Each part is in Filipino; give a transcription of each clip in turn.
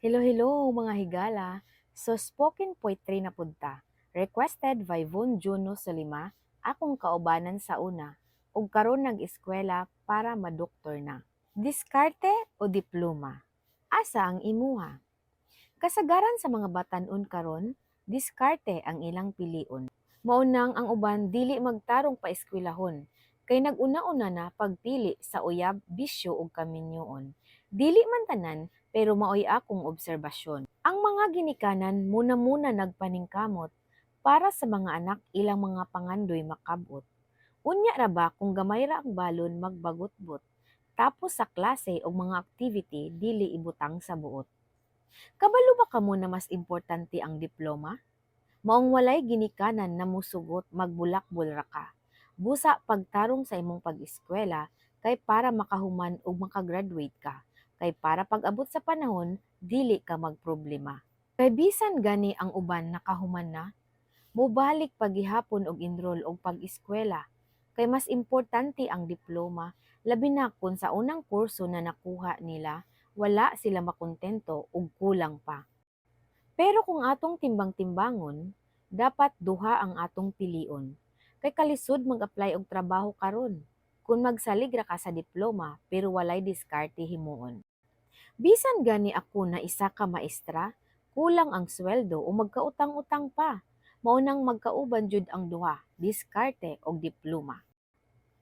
Hello, hello mga higala. So spoken poetry na punta. Requested by Von Juno Solima, akong kaubanan sa una, ug karon nag-eskwela para madoktor na. Diskarte o diploma? Asa ang imuha? Kasagaran sa mga batan-on karon, diskarte ang ilang pilion. Maunang ang uban dili magtarong pa eskwelahon, kay nag-una-una na pagpili sa uyab, bisyo ug kaminyoon. Dili man tanan, pero maoy akong obserbasyon. Ang mga ginikanan muna-muna nagpaningkamot para sa mga anak ilang mga pangandoy makabot. Unya ra ba kung gamay ra ang balon magbagot-bot, tapos sa klase o mga activity dili ibutang sa buot. Kabalo ba kamo na mas importante ang diploma? Maong walay ginikanan na musugot magbulakbol ra ka. Busa pagtarong sa imong pag-eskwela kay para makahuman ug makagraduate ka. Kay para pag-abot sa panahon, dili ka magproblema. Kay bisan gani ang uban nakahuman na, mobalik paghihapon og enroll og pag-eskwela. Kay mas importante ang diploma, labi na kung sa unang kurso na nakuha nila, wala sila makontento ug kulang pa. Pero kung atong timbang-timbangon, dapat duha ang atong pilion. Kay kalisod mag-apply og trabaho karon. Kung magsalig ra ka sa diploma pero walay diskarte himuon. Bisan gani ako na isa ka maestra, kulang ang sweldo o magkautang-utang pa. Maunang magkauban jud ang duha, diskarte og diploma.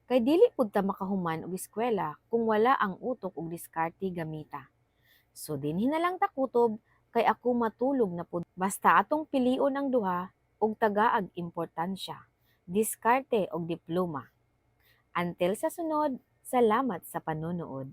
Kay dili pud ta makahuman og eskwela kung wala ang utok og diskarte gamita. So dinhi na lang ta kutob kay ako matulog na pud basta atong pilion ang duha ug tagaag importansya, diskarte og diploma. Until sa sunod, salamat sa panonood.